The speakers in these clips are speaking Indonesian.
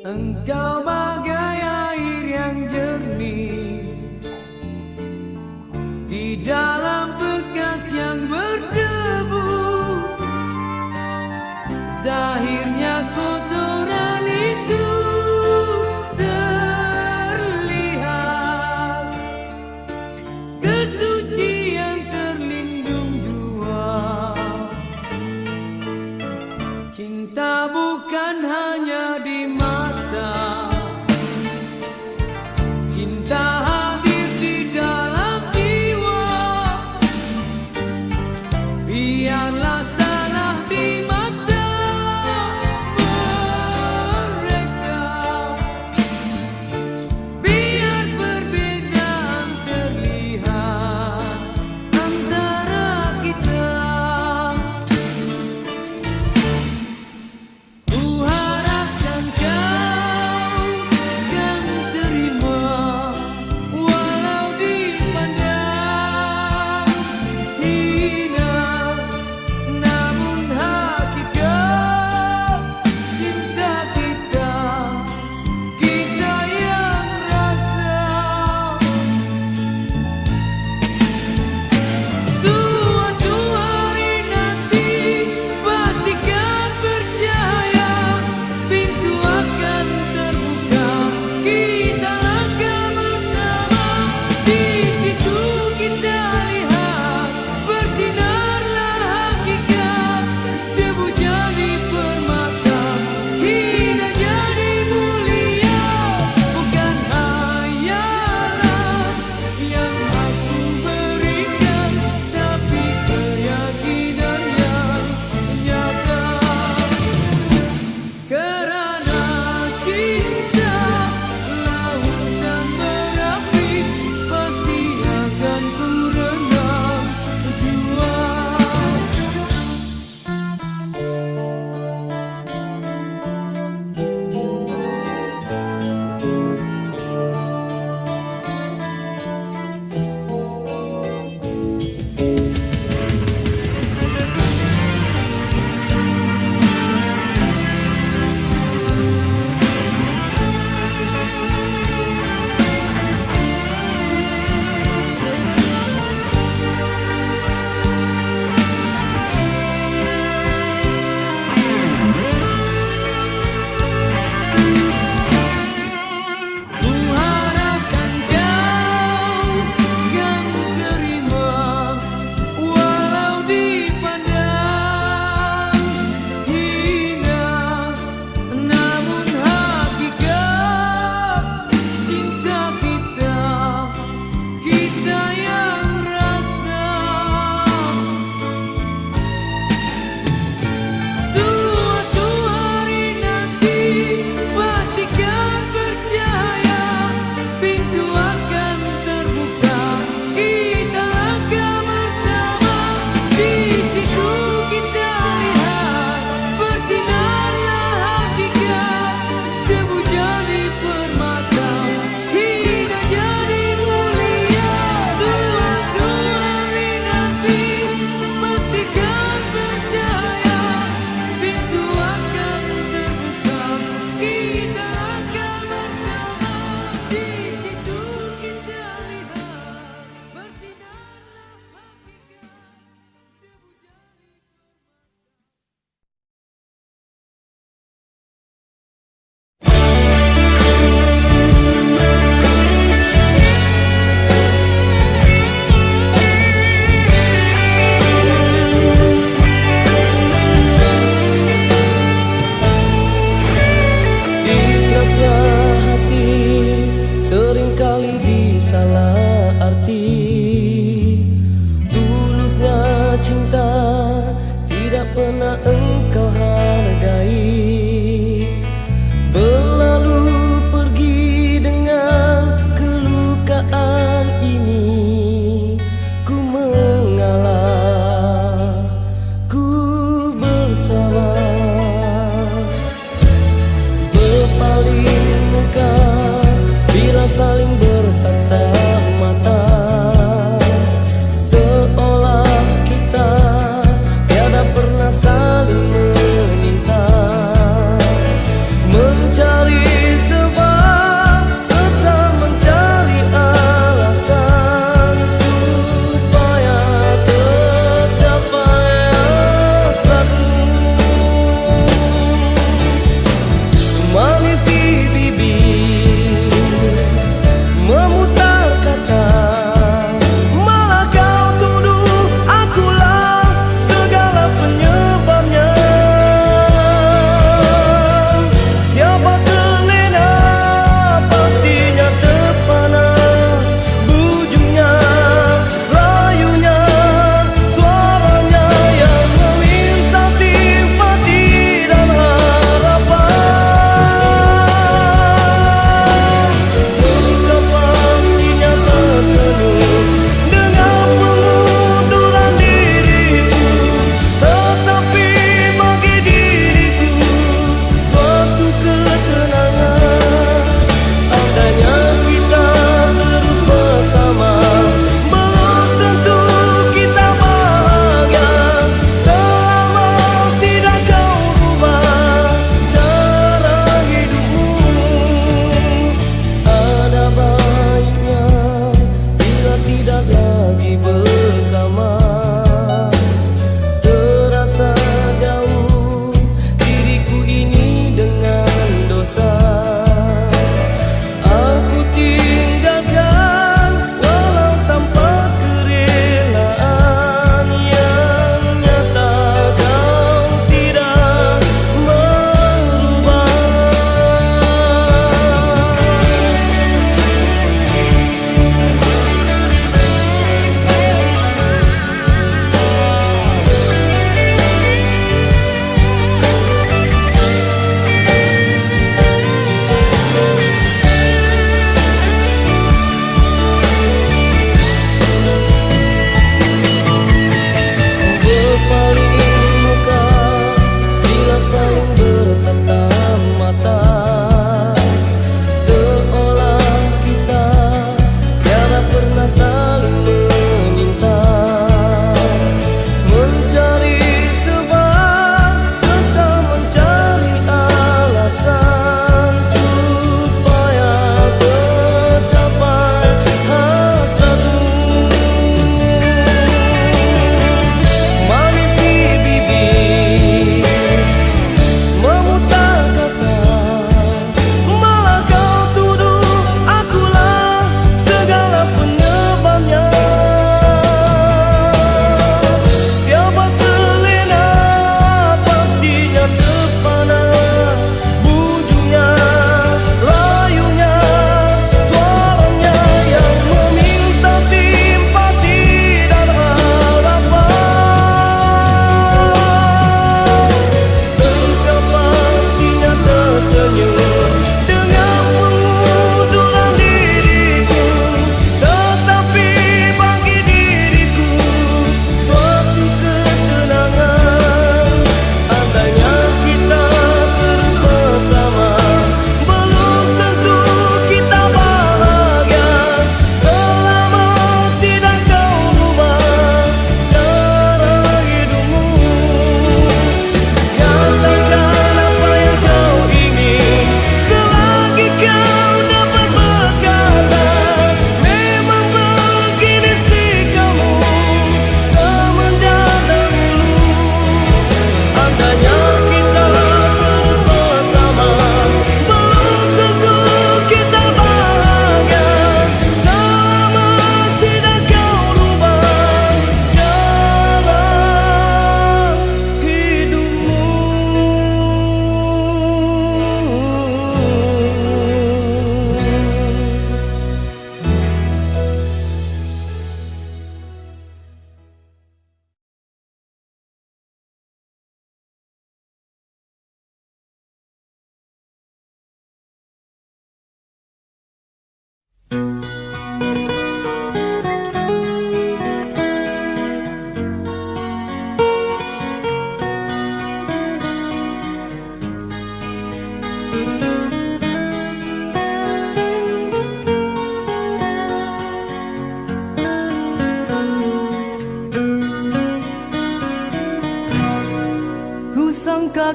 Engkau bagai air yang jernih di dalam bekas yang berdebu. Zahirnya kotoran itu terlihat, kesucian terlindung jua. Cinta bukan hanya di mata, cinta hadir di dalam jiwa. Biarlah salah di mata mereka, biar perbedaan terlihat antara kita. Tuhan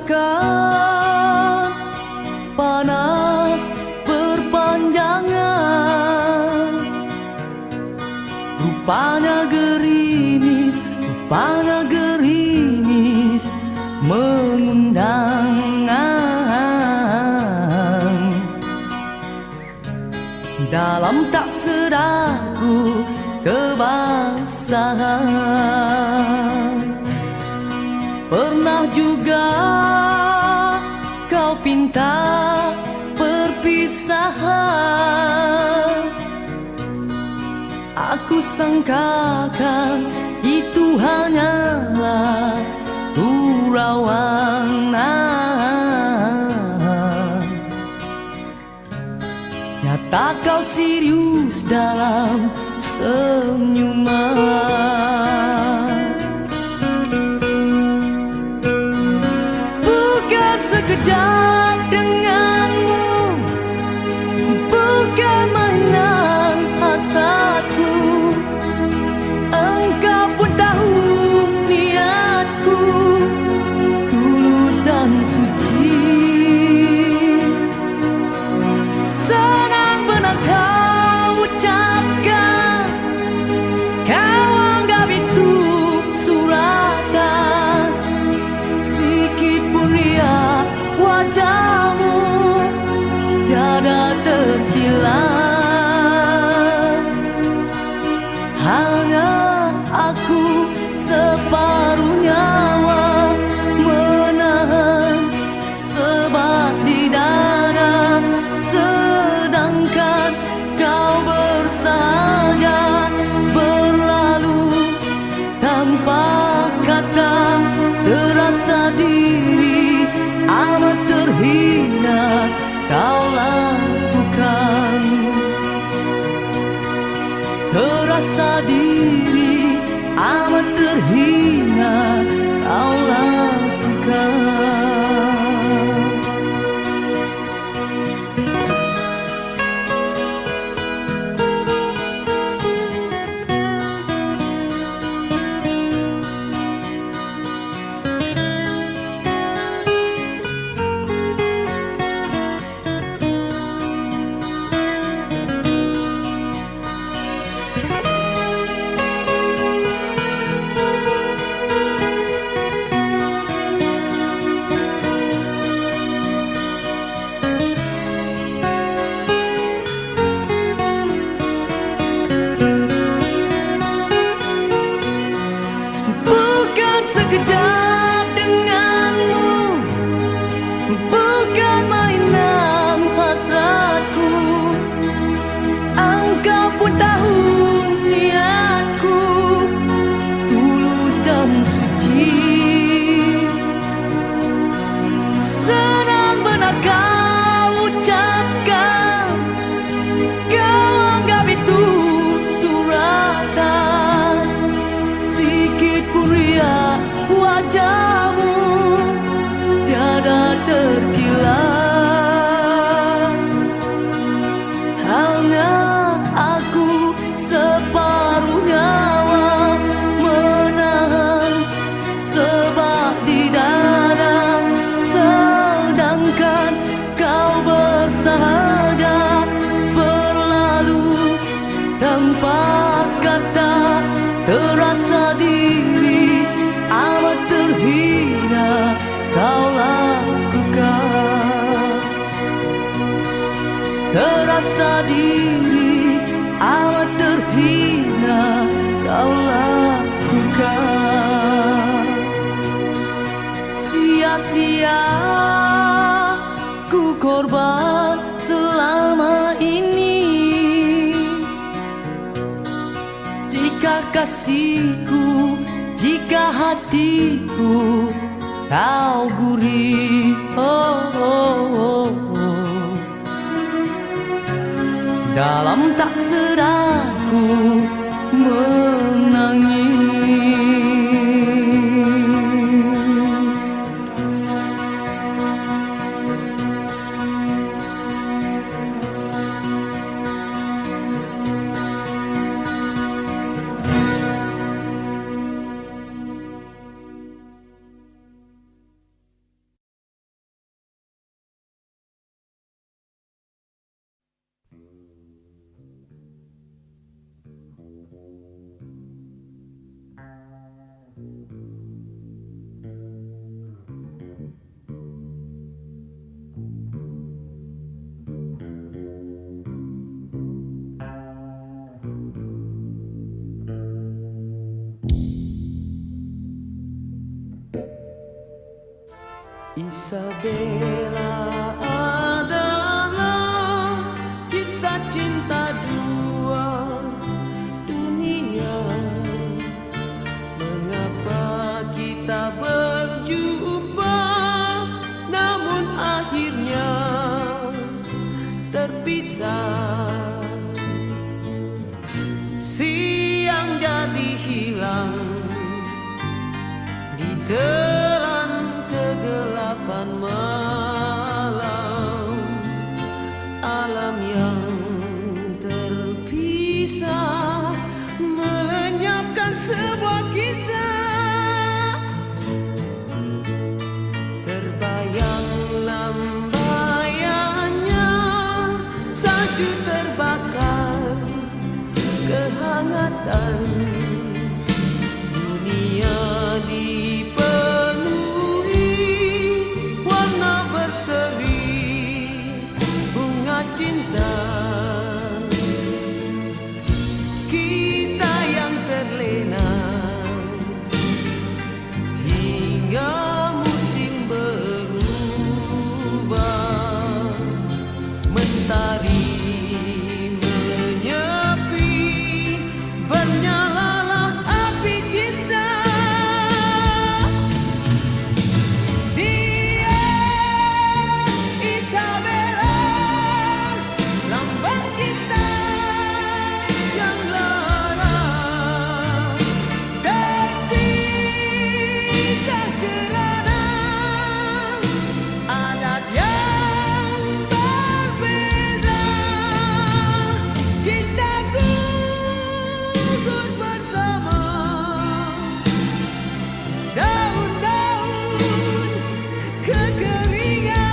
bagaikan panas berpanjangan. Rupanya gerimis mengundang. Dalam tak sedarku kebasahan. Pernah juga kau pinta perpisahan. Aku sangkakan itu hanyalah gurauan. Nyata kau serius dalam senyuman. Bukan sekejap denganmu, bukan mainan hasratku. Engkau pun tahu niatku tulus dan suci. Senang benar kau ucapkan, kau anggap itu suratan. Sikit pun ria wajahmu tiada terkilat. Hanya aku separuh nyawa menahan sebab di dada, sedangkan kau bersahaja berlalu tanpa kata. Terasa diri amat terhina kau lakukan. Terasa diri amat terhina kau lakukan. Sekejap denganmu, bukan mainan hasratku. Engkau pun tahu niatku tulus dan suci. Senang benar kau ucapkan, kau anggap itu suratan. Sikit pun ria wajahmu tiada terkilat. Hanya aku separuh nyawa menahan sebab di dada, sedangkan kau bersahaja berlalu tanpa kata. Terasa diri amat terhina kau lakukan. Terasa diri amat terhina kau lakukan. Sia-sia ku korban selama ini. Jika kasihku, jika hatiku kau gurih, dalam tak sedarku Isabella adalah kisah cinta dua dunia. Mengapa kita berjumpa namun akhirnya terpisah? Siang jadi hilang di telan kegelapan malam, alam yang terpisah melenyapkan sebuah kisah. Terbayang lambayannya, salju terbakar kehangatan. Dunia dipenuhi warna berseri bunga cinta. Kita yang terlena hingga musim berubah, mentari menyepi, bernyalalah api cinta. Dia Isabella, lambang cinta yang lara, terpisah kerana adat yang berbeda. Cintaku gugur bersama daun-daun kekeringan.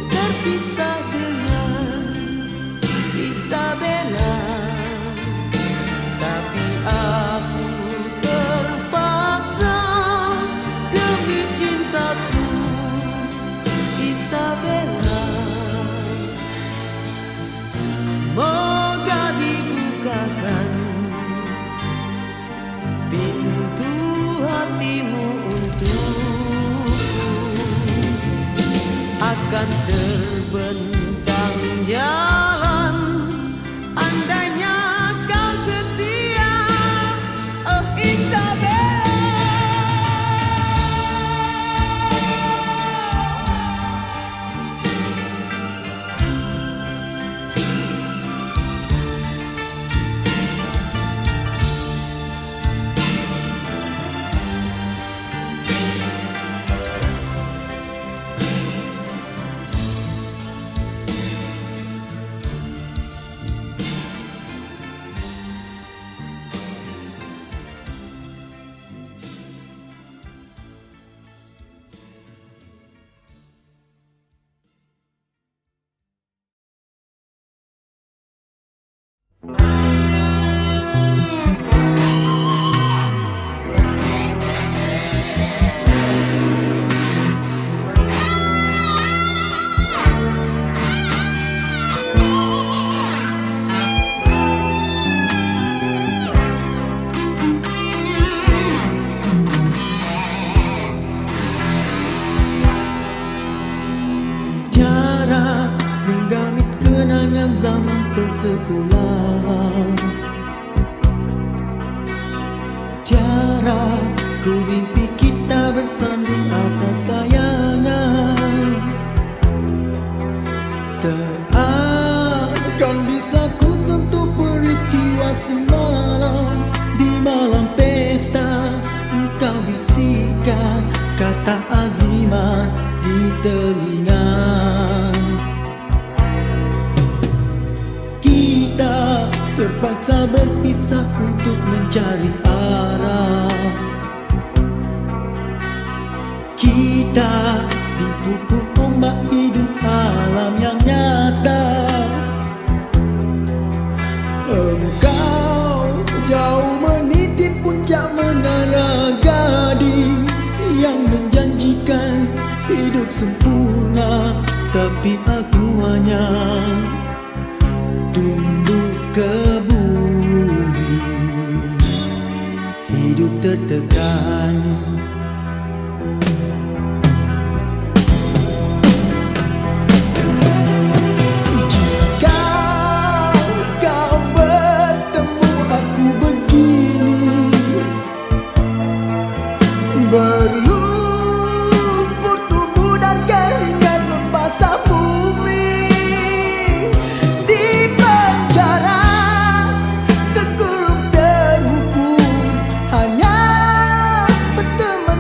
Terpisah dengan Isabella, tapi aku terpaksa demi cintaku Isabella. Moga dibukakan pintu hatimu untukku, akan terbentang jalan andainya kau setia, oh Isabella. sekolah. Tiara ku mimpi kita bersanding atas kayangan. Seakan bisa ku sentuh peristiwa semalam. Di malam pesta engkau bisikan kata azimat di telinga. Kita terpaksa berpisah untuk mencari arah. Kita dipukul ombak hidup alam yang nyata. Engkau jauh meniti puncak menara gading yang menjanjikan hidup sempurna, tapi aku hanya tunduk ke bumi, hidup tertekan. Berlumpur tubuh dan keringat membasah bumi. Di penjara terkurung terhukum, hanya berteman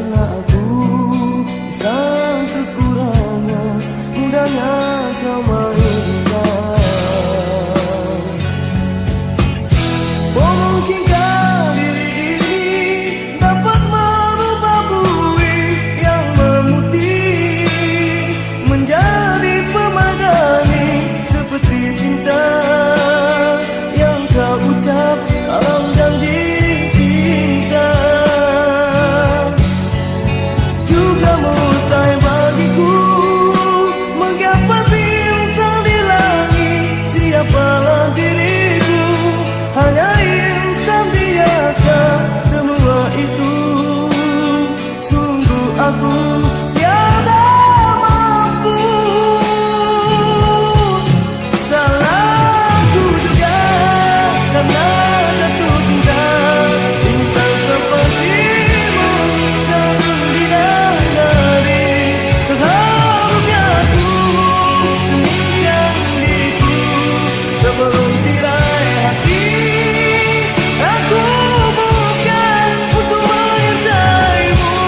Karena aku sang kekurangan, mudahnya kau mainkan. Memungkinkan diri ini dapat merubah bumi yang memutih menjadi pemadani, seperti cinta yang kau ucap dalam janji cinta. Juga mustahil bagiku menggapai bintang di langit. Siapalah diriku, hanya insan biasa. Semua itu sungguh aku tiada mampu. Salahku juga karena jatuh cinta. Insan sepertimu selalu bidadari. Seharusnya aku cerminkan diriku sebelum tirai hati. Aku bukan untuk menyertaimu.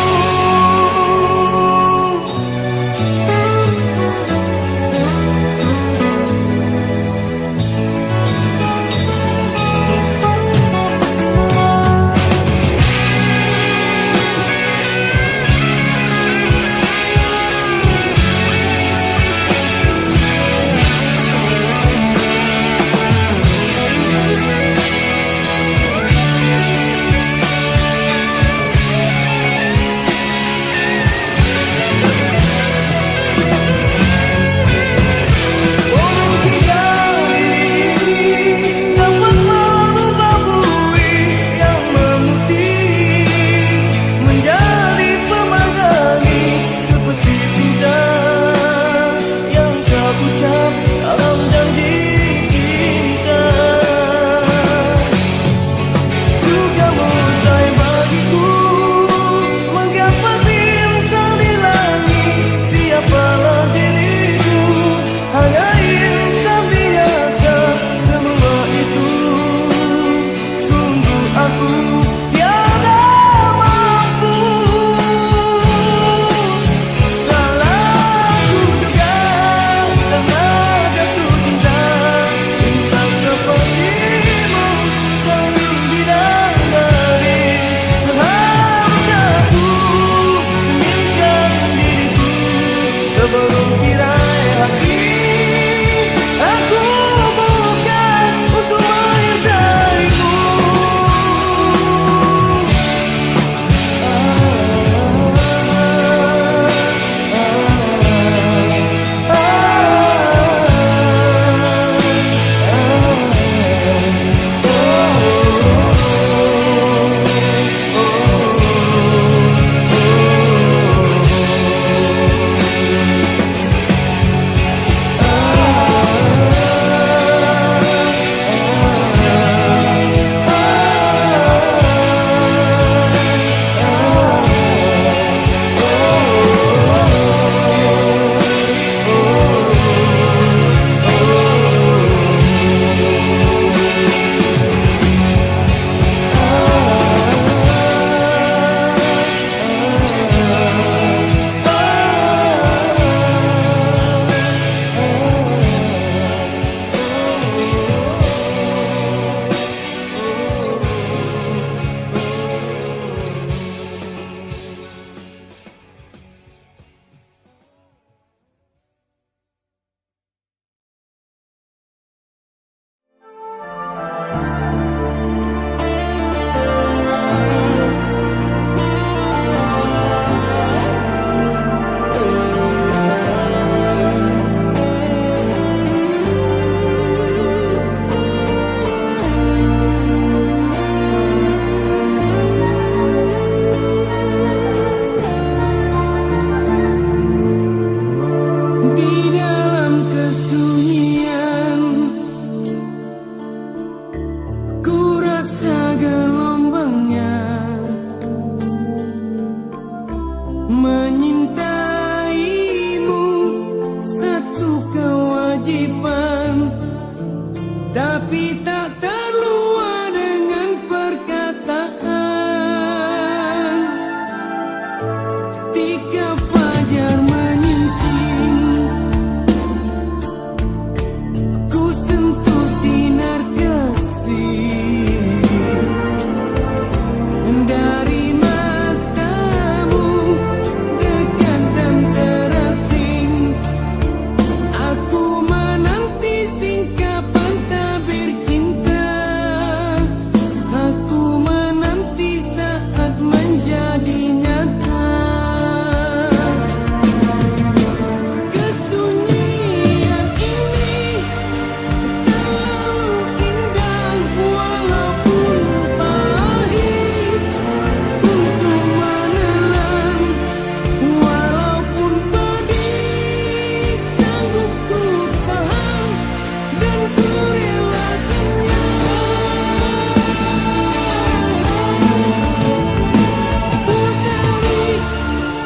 Sebelum tirai hati, aku bukan untuk menyertaimu. tapi tak terluar dengan perkataan. ketika fajar menyingsing, ku sentuh sinar kasih dari matamu, dekat dan terasing. Aku menanti singkapan tabir cinta, aku menanti saat menjadi nyata. Kesunyian ini terlalu indah, walaupun pahit untuk menelan, walaupun pedih sanggup ku tahan dan ku relakannya. Putari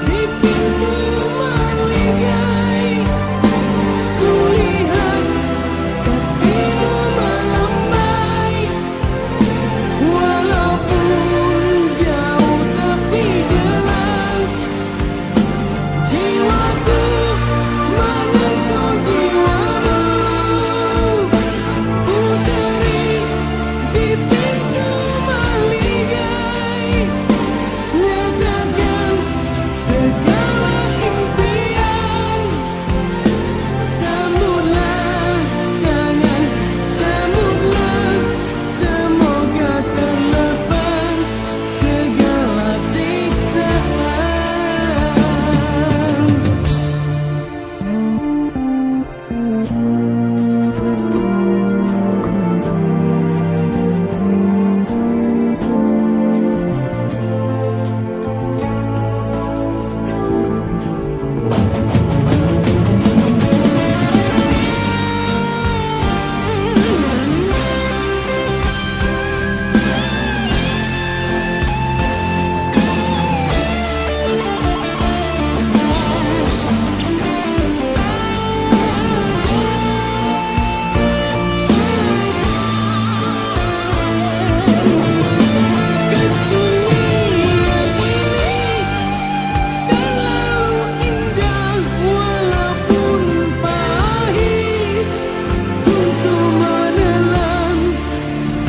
di pintu maligai, kulihat kasihmu melambai, walaupun jauh tapi jelas. Jiwaku menyentuh jiwamu, putari di pintu maligai, nyatakan segala impian. Sambutlah tangan, sambutlah, semoga terlepas segala siksaan. Kesunyian ini terlalu indah, walaupun pahit untuk menelan,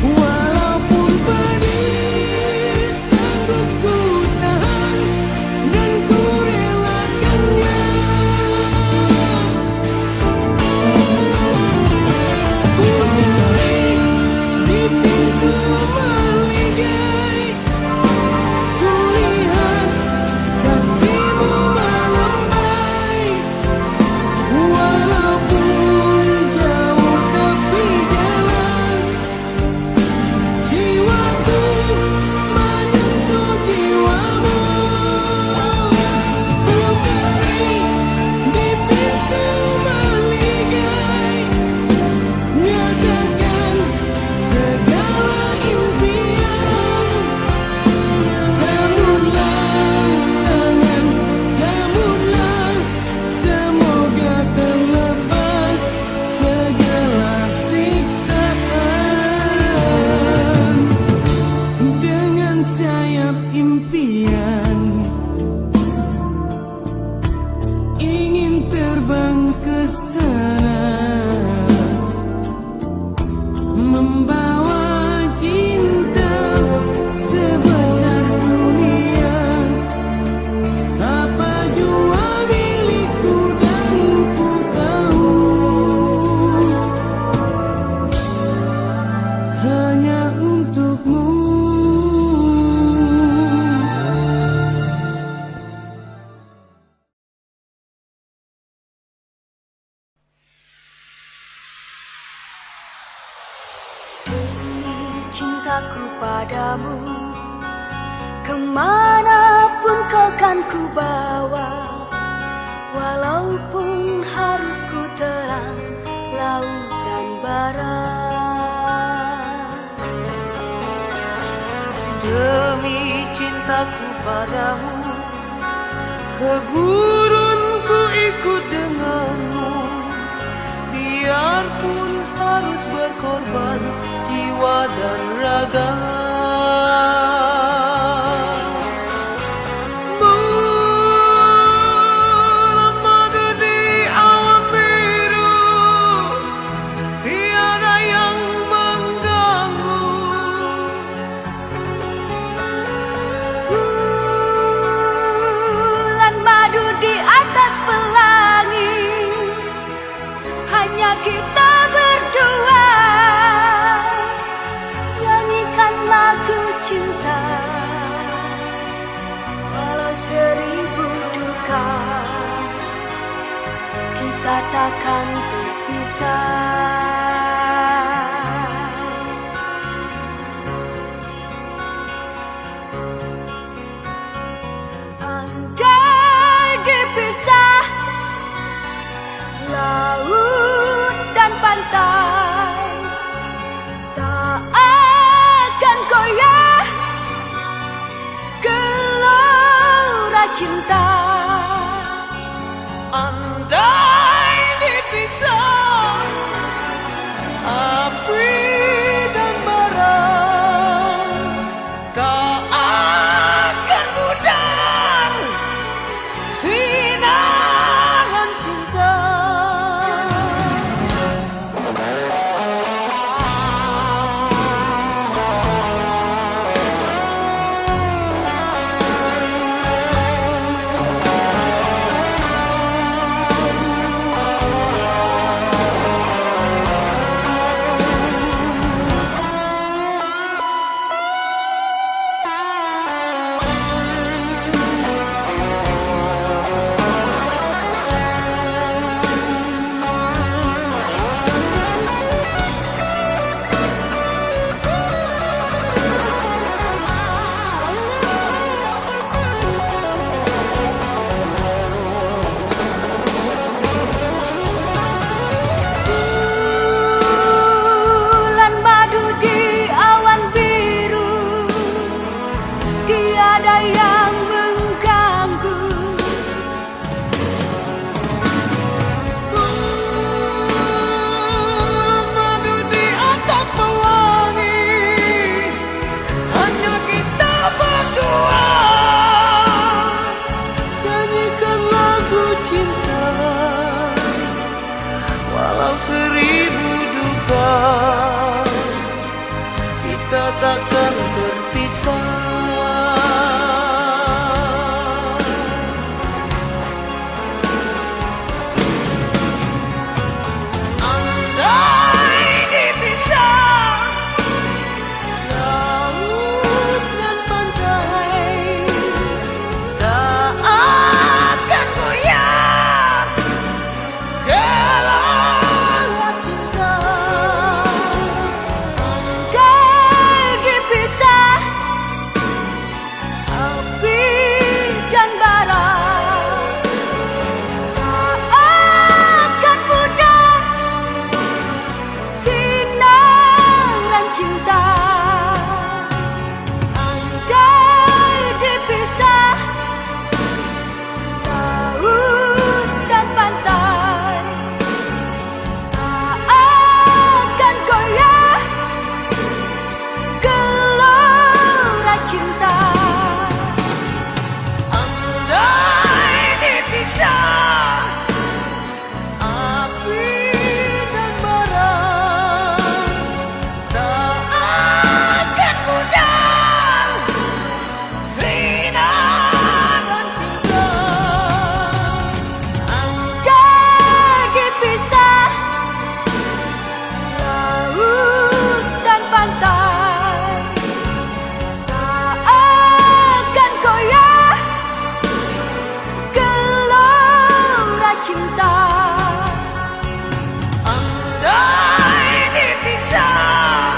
walaupun pedih sanggup ku tahan dan ku relakannya. Putari di pintu maligai, kulihat kasihmu melambai, walaupun jauh tapi jelas. Jiwaku menyentuh jiwamu, putari di pintu maligai, nyatakan segala impian. Sambutlah tangan, sambutlah, semoga terlepas segala siksaan. Dengan sayap impian ingin terbang ke sana, membawa cinta sebesar dunia. Apa jua milikku dan ku tahu, hanya untukmu. Demi cintaku padamu, kemanapun kau kan ku bawa, walaupun harus ku terang lautan bara. Demi cintaku padamu, ke gurun ku ikut denganmu, biarpun harus berkorban jiwa dan raga. madu di atas pelangi, hanya kita berdua. Nyanyikan lagu cinta, walau 1000 duka, kita takkan terpisah. Andai dipisah laut dan pantai, tak akan goyah gelora cinta. Andai dipisah api dan bara, tak akan pudar sinaran cinta. Bulan madu di awan biru, tiada yang mengganggu. Madu di atas pelangi, hanya kita berdua. Nyanyikan lagu cinta, walau 1000 duka, kita takkan berpisah. Andai dipisah laut dan pantai, tak akan goyah gelora cinta. Andai dipisah api dan bara, tak akan pudar sinaran cinta. Andai dipisah laut dan pantai, tak akan goyah gelora cinta. Andai dipisah api dan bara, tak akan pudar sinaran cinta. Andai dipisah laut dan pantai, tak akan goyah gelora cinta. Andai dipisah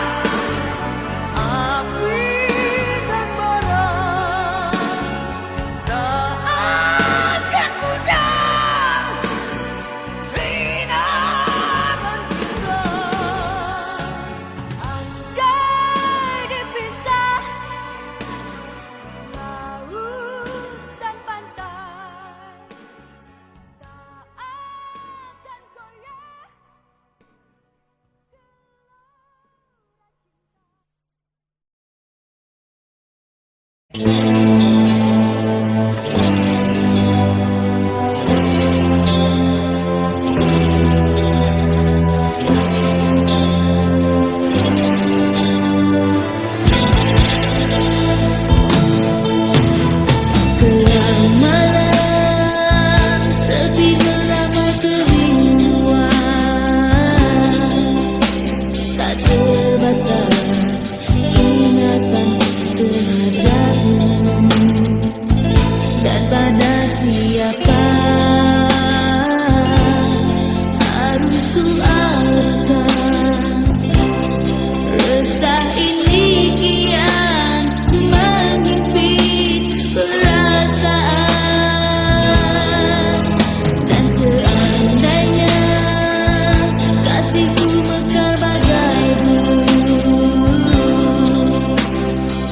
api dan bara, tak akan pudar sinaran cinta. Andai dipisah laut dan pantai, tak siapa harus ku arahkan? Resah ini kian menghimpit perasaan. Dan seandainya kasihku mekar bagai dulu,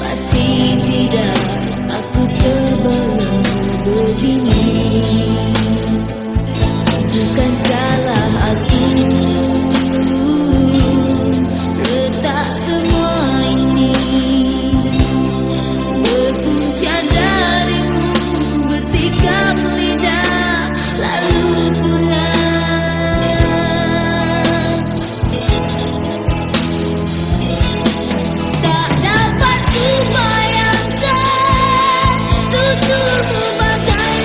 pasti tidak aku terbelah begini. Bukan salah aku, retak semua ini berpunca darimu, bertikam lidah lalu punah. Tak dapat ku bayangkan tuturmu bagai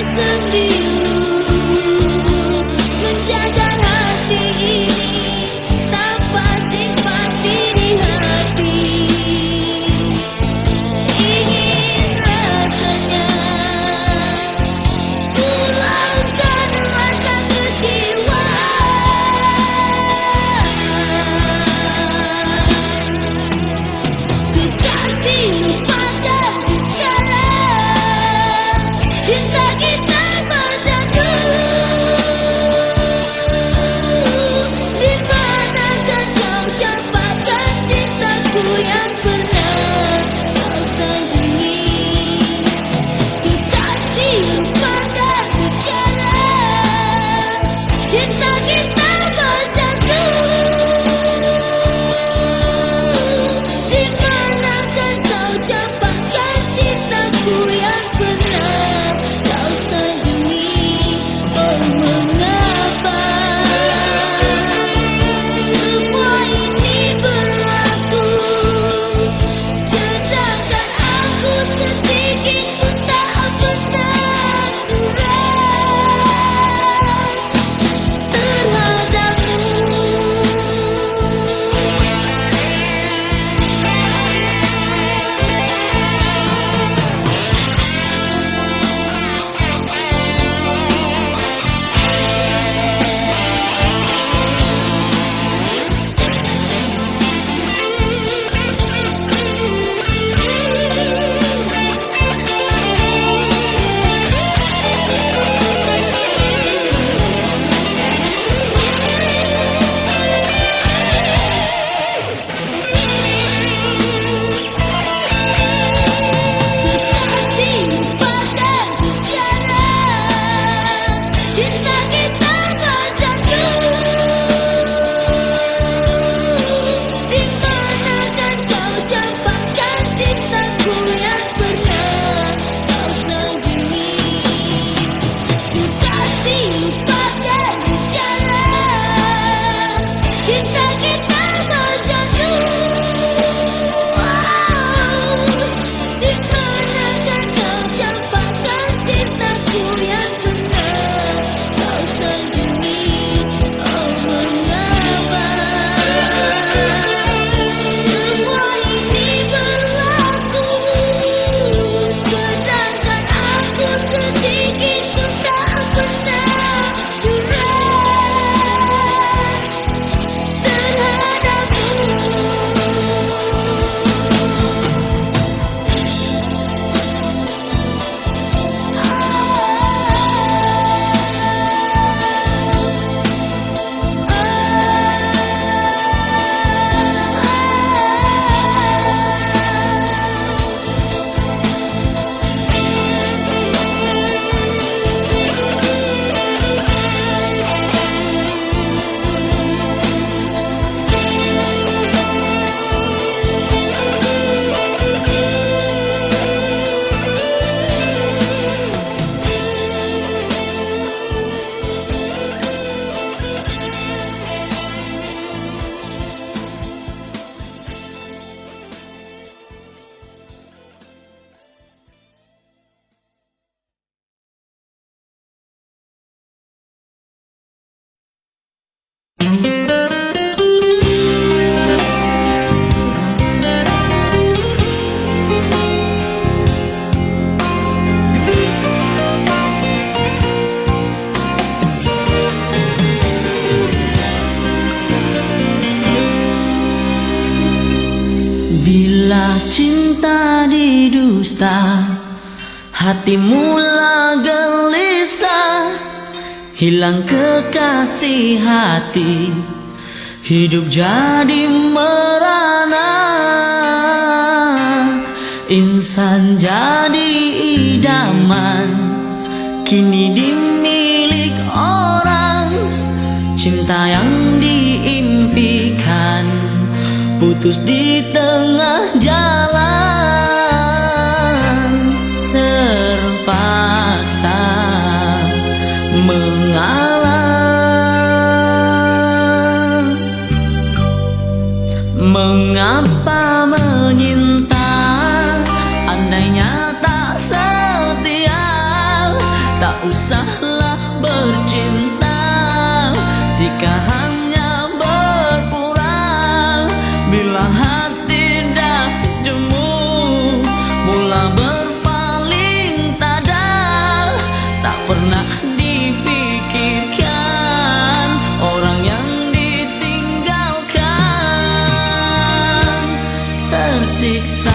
Bila cinta didusta, hati mula gelisah, hilang kekasih hati, hidup jadi merana. Insan jadi idaman, kini dimilik orang. Cinta yang diimpikan putus di tengah jalan. Terpaksa mengalah. Mengapa menyinta, andainya tak setia? Tak usahlah bercinta jika hanya berpura. Bila hati dah jemu, mula berpaling tada. Tak pernah dipikirkan orang yang ditinggalkan. Tersiksa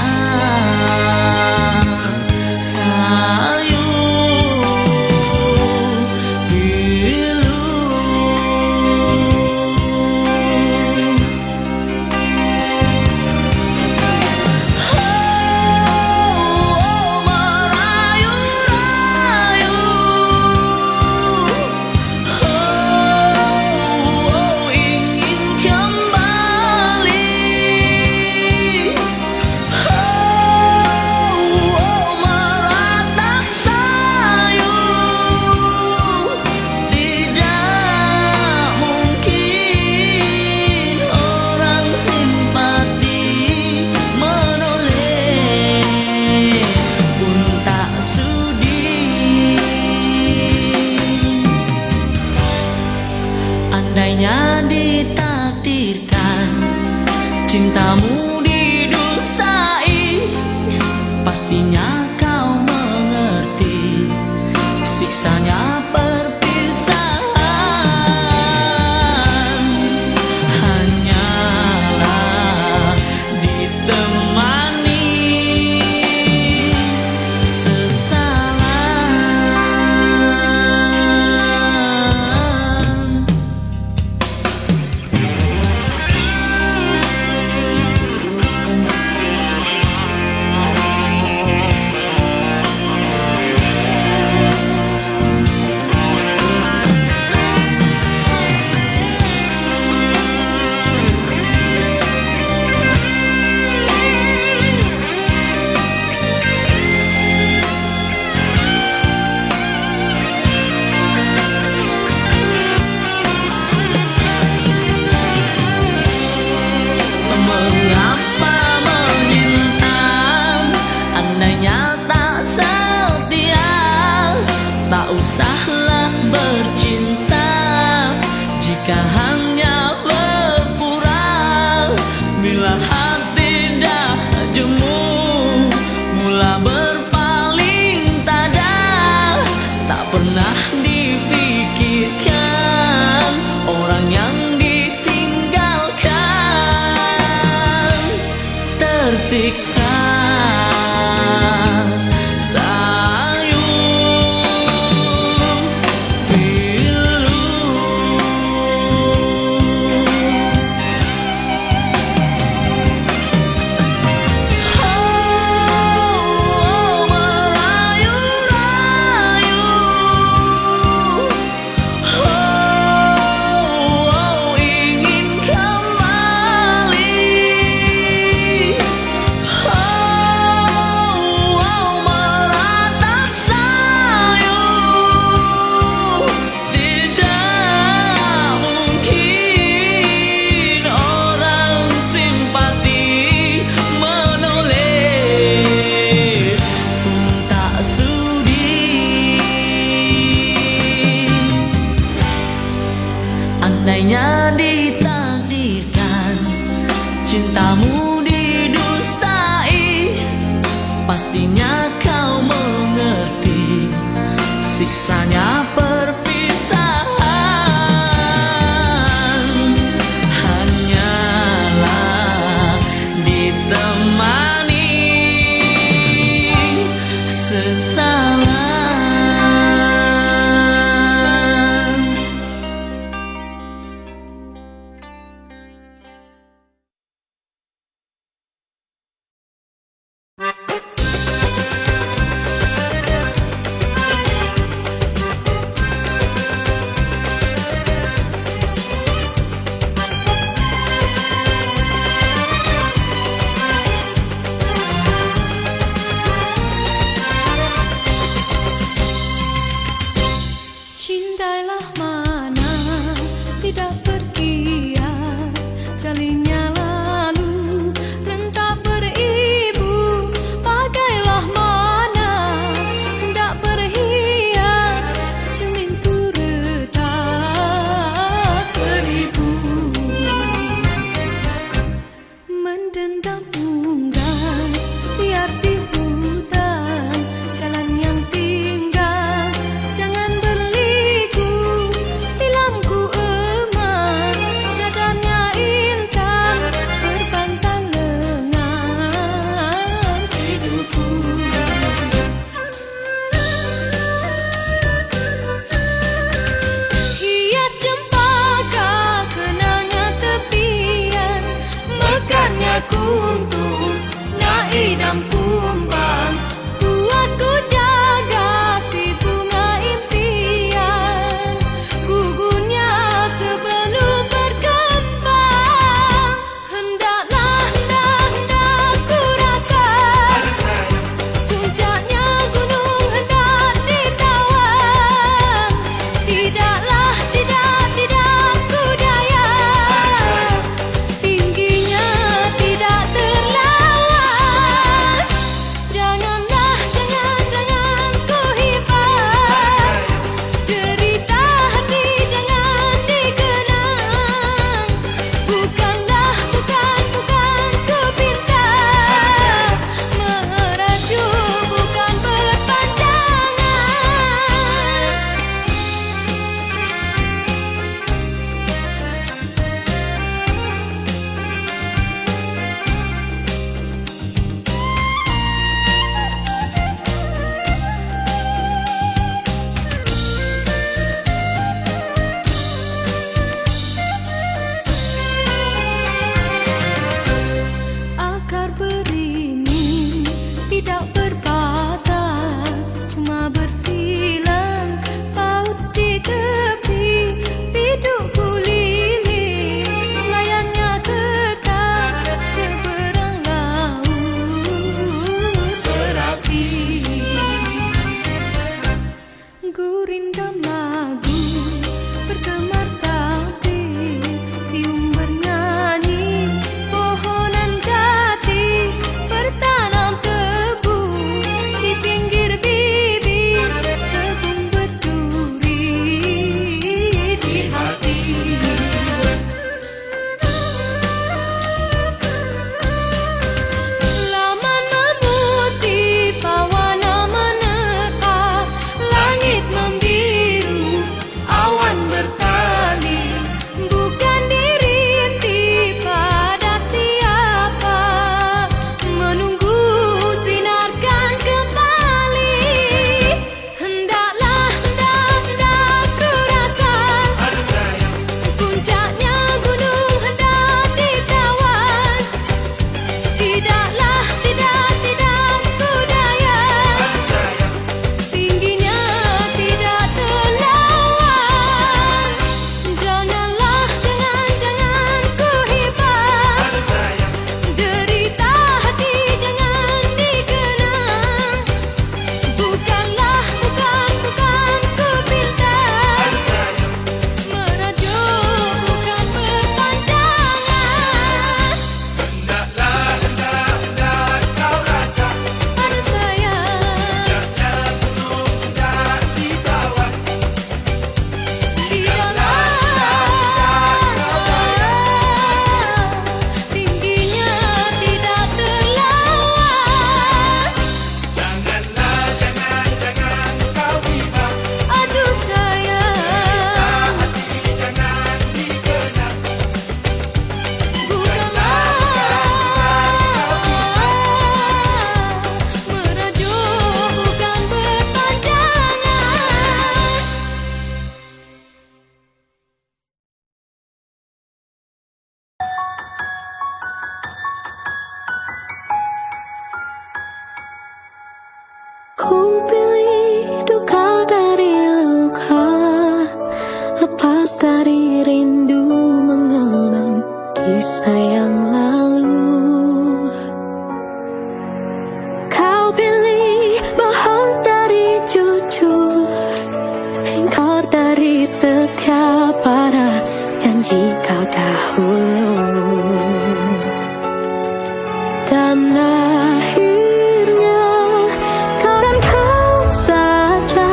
andainya ditakdirkan cintamu didustai, pastinya kau mengerti siksanya perpisahan. Hanyalah ditemani sesalan. Mengapa meminta, andainya tak setia? Tak usahlah bercinta jika hanya berpura. Bila hati dah jemu, mula berpaling tada. Tak pernah dipikirkan orang yang tersiksa sayung pilu. Oh, merayu-rayu. Oh, ingin kembali. Andainya ditakdirkan cintamu didustai, pastinya kau mengerti siksanya perpisahan. Hanyalah ditemani Cintailah mana tidak berkias, jalinnya lalu rentak beribu. Pakailah mana hendak berhias, cerminku retas seribu. Mendendam unggas biar di hutan, jalan yang tinggal jangan berliku. Tilamku emas, cadangnya intan, berbantal lengan hidupku. Hias cempaka kenanga tepian, mekarnya kuntum nai dan kumbang. Puas ku jaga si bunga impian, gugurnya sebelum berkembang. Hendaklah ku rasa, puncaknya gunung hendak ditawan. Tidaklah ku daya, tingginya tidak terlawan. Janganlah ku hibah, derita hati jangan dikenang. Bukanlah ku pinta, merajuk bukan berpandangan. Akar beringin tidak berbatas, cuma bersilang paut di tepi. Bidukku lili, layarnya kertas, seberang laut berapi. Gurindam lagu bergemar tabir, tium bernyanyi pohonan jati, bertanam tebu di pinggir bibir, rebung berduri di hati. Laman memutih, pawana menerpa, langit membiru, awan bertali. Bukan dirintih pada siapa, menunggu sinarkan kembali. Hendaklah ku rasa, puncaknya gunung hendak ditawan. Tidaklah ku daya, tingginya tidak terlawan. Janganlah ku hibah, derita hati jangan dikenang. Bukanlah ku pinta, merajuk bukan berpandangan. Kau rasa Pada saya gunung hendak ditawan. tingginya tidak terlawan. Jangan kau hibah, Aduh sayang, hati jangan dikenang. merajuk bukan berpandangan. Ku pilih duka dari luka, lepas dari rindu mengenang kisah yang lalu. Kau pilih bohong dari jujur, ingkar dari dahulu. Dan akhirnya kau dan kau saja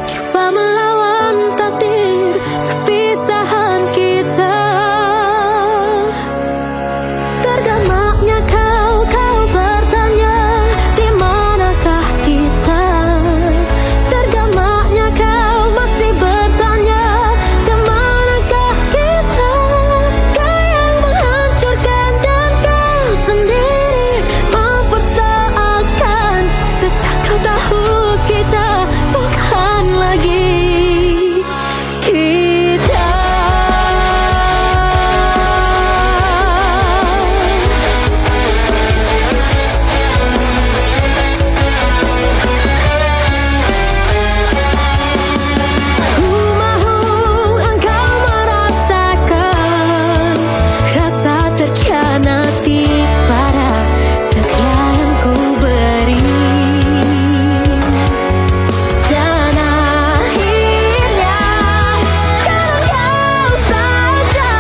coba melawan takdir perpisahan kita. Tergamaknya kau bertanya di manakah kita. Tergamaknya kau masih bertanya kemanakah kita. Kau yang menghancurkan dan kau sendiri mempersoalkan, sedang kau tahu kita bukan lagi kita. Ku mahu engkau merasakan rasa terkhianati pada setia yang ku beri. Dan akhirnya kau saja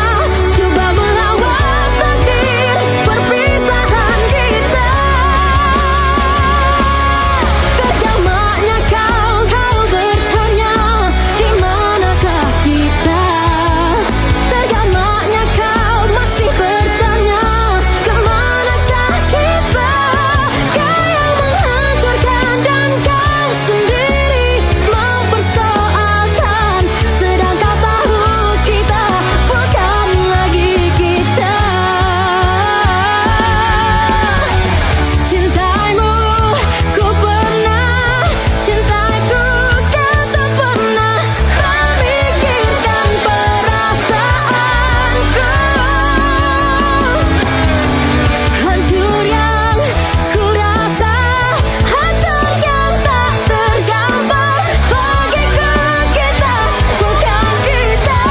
coba melawan takdir perpisahan kita. Tergamaknya kau bertanya di manakah kita. Tergamaknya kau masih bertanya kemanakah kita. Kau yang menghancurkan dan kau sendiri mempersoalkan, sedang kau tahu kita bukan lagi kita. Cintaimu ku pernah, cintaiku kau tak pernah memikirkan perasaanku. Hancur yang ku rasa, hancur yang tak tergambar. Bagiku kita bukan kita.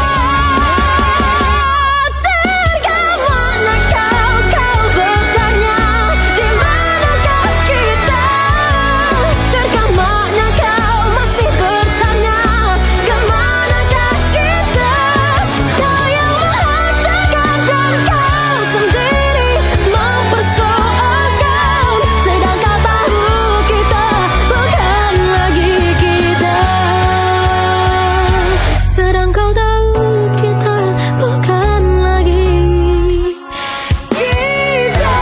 Tergamaknya kau bertanya di manakah kita. Tergamaknya kau masih bertanya kemanakah kita. Kau yang menghancurkan dan kau sendiri mempersoalkan, sedang kau tahu kita bukan lagi kita. Sedang kau tahu kita bukan lagi kita.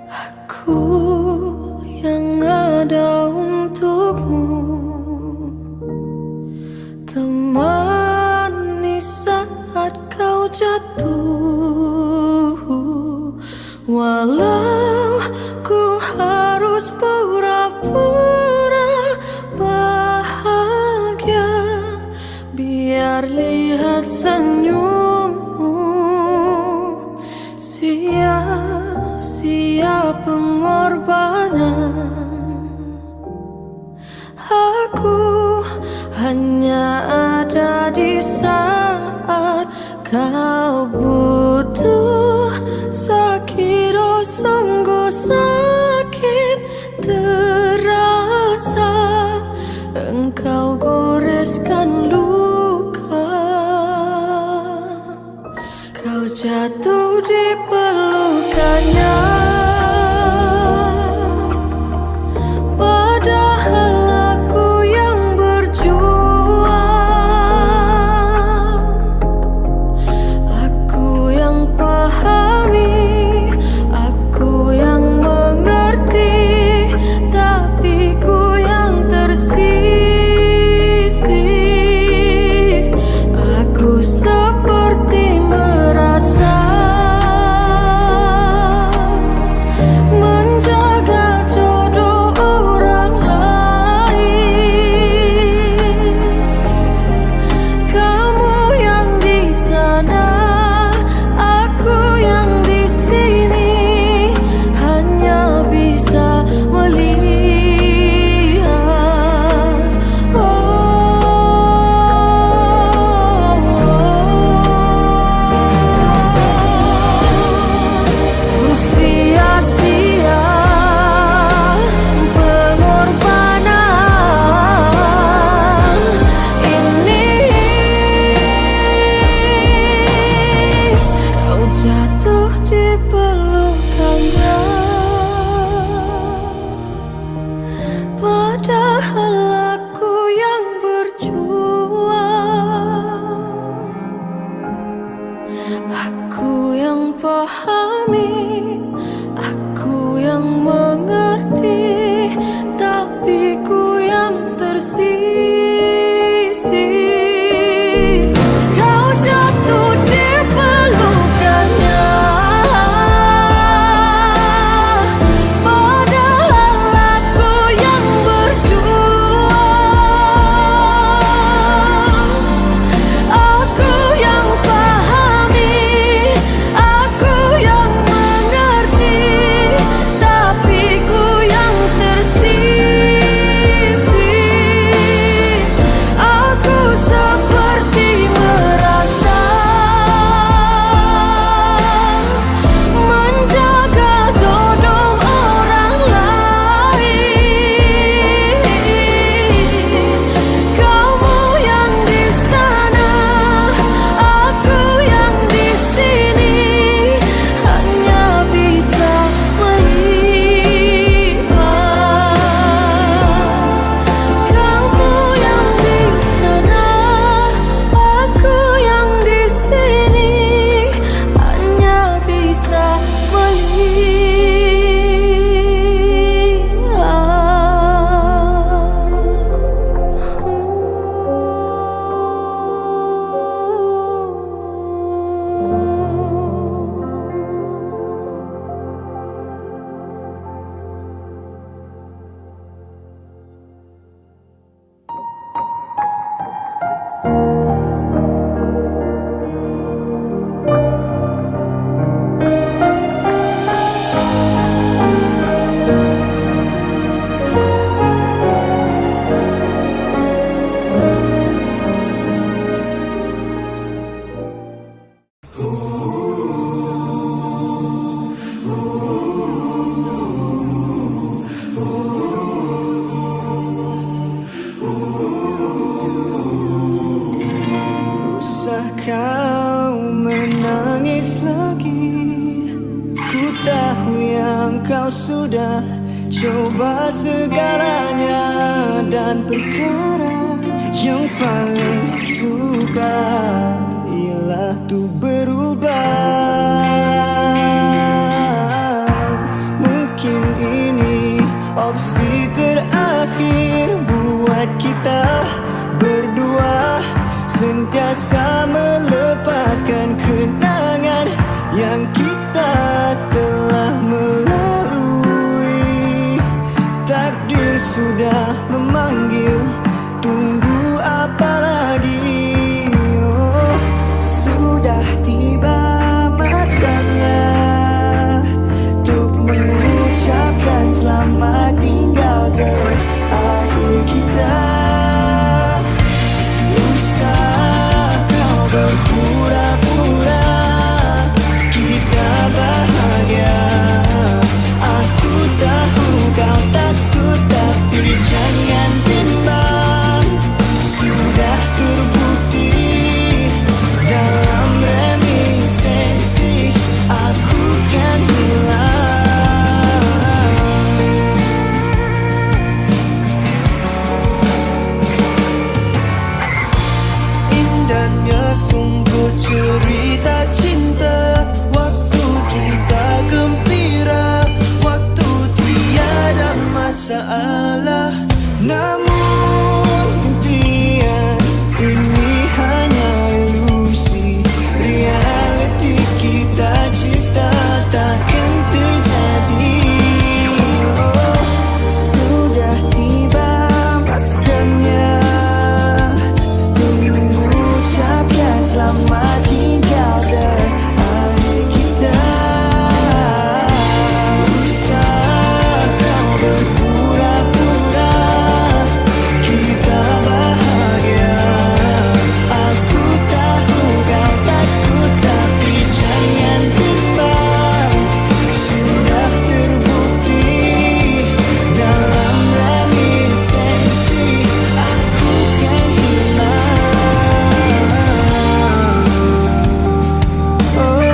Aku yang ada untukmu, temani saat kau jatuh. Walau ku harus pura-pura bahagia, biar lihat senyummu. Sia-sia pengorbanan. Aku hanya ada di saat kau butuh. Sakit, oh sungguh sakit terasa. Engkau goreskan luka. Kau jatuh di pelukannya. Padahal aku yang berjuang. Aku yang pahami, aku yang mengerti, tapi ku yang tersisih. Aku seperti merasa yang kau sudah coba segalanya, dan perkara yang paling suka ialah tuh berubah. Mungkin ini opsi terakhir buat kita berdua, sentiasa melepaskan kenangan yang kita telah melalui. Takdir sudah memanggil, tunggu apa lagi? Oh, sudah tiba masanya untuk mengucapkan selamat tinggal terakhir kita. Usah kau berpura-pura, kita bahagia. Aku tahu kau takut, tapi jangan bimbang. Sudah terbukti dalam reminiscensi, aku kan hilang. Indahnya sungguh cerita cinta, waktu kita gembira, waktu tiada masalah. Namun impian ini hanya ilusi, realiti kita cipta takkan terjadi. Oh, sudah tiba masanya untuk mengucapkan selamat tinggal terakhir kita. Usah kau berpura-pura, kita bahagia. Aku tahu kau takut, tapi jangan bimbang. Sudah terbukti dalam reminiscensi, aku kan hilang. Oh, oh,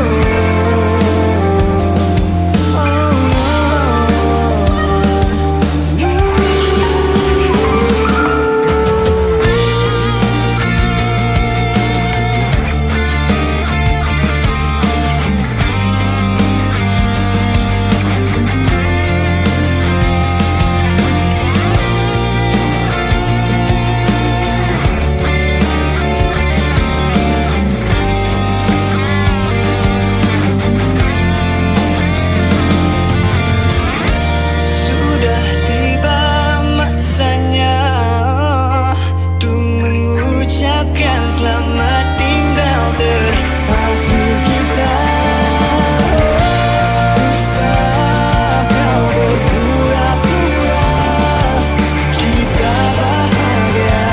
sudah tiba masanya untuk mengucapkan selamat tinggal terakhir kita. Usah kau berpura-pura, kita bahagia.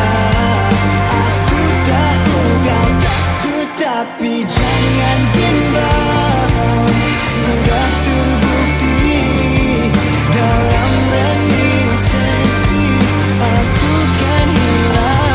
Aku tahu kau takut, tapi jangan bimbang. Sudah terbukti dalam reminiscensi, aku kan hilang.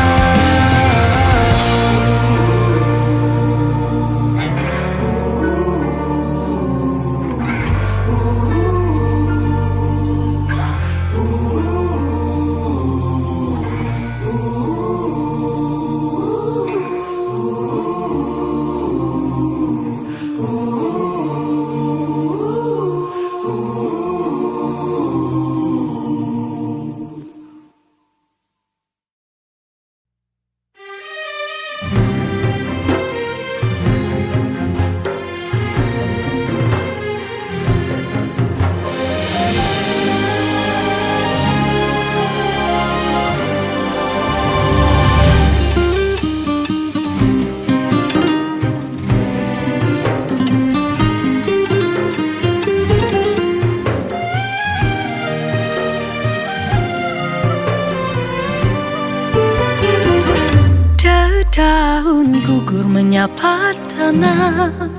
Daun gugur menyapa tanah,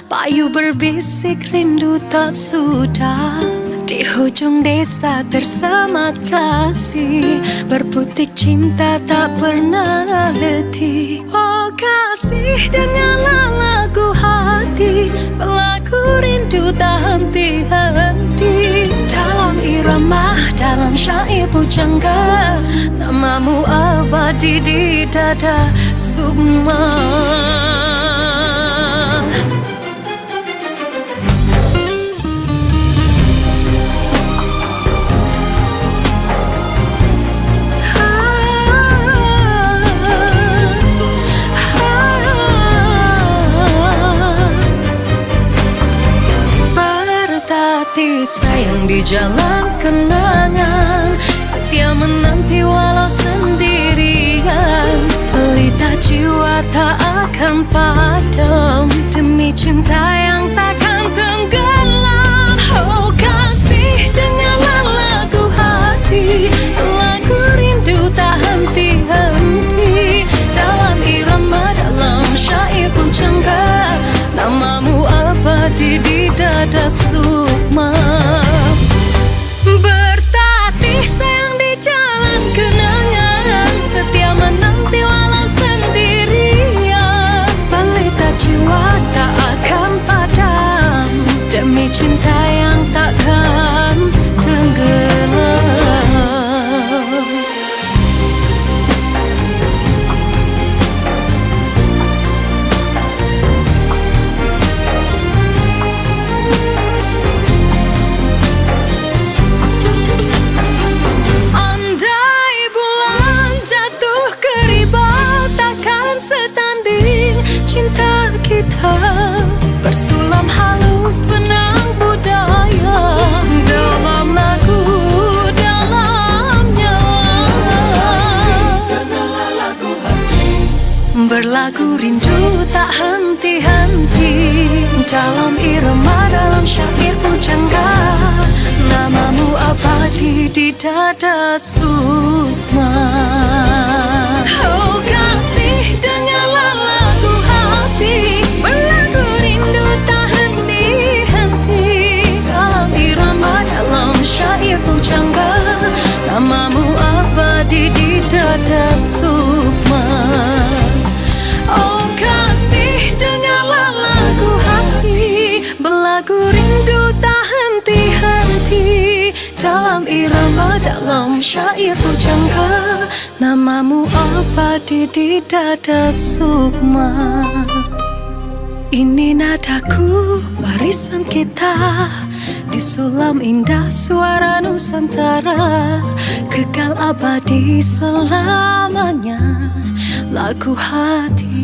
payu berbisik rindu tak sudah. Di hujung desa tersemat kasih, berputik cinta tak pernah letih. Oh kasih, dengarlah lagu hati, berlagu rindu tak henti-henti. Dalam irama, dalam syair pujangga, namamu abadi di dada Sukma. Sayang di jalan kenangan, setia menanti walau sendirian. Pelita jiwa tak akan padam, demi cinta yang takkan tenggelam. Oh kasih, dengarlah lagu hati, lagu rindu tak henti-henti. Dalam irama, dalam syair pujangga, namamu abadi di dada Sukma. Bertatih sayang di jalan kenangan, setia menanti walau sendirian. Pelita jiwa tak akan padam, demi cinta yang takkan tenggelam. Cinta kita bersulam halus benang budaya, dalam lagu, dalam nyawa. Berlagu rindu tak henti-henti, dalam irama, dalam syair pujangga, namamu abadi di dada Sukma. Oh kasih, dengarlah lagu hati, berlagu rindu tak henti-henti. Dalam irama, dalam syair pujangga, namamu abadi di dada Sukma. Oh kasih, dengarlah lagu hati, berlagu rindu tak henti-henti. Dalam irama, dalam syair pujangga, namamu abadi di dada Sukma. Ini nadaku, warisan kita, disulam indah suara Nusantara, kekal abadi selamanya, lagu hati.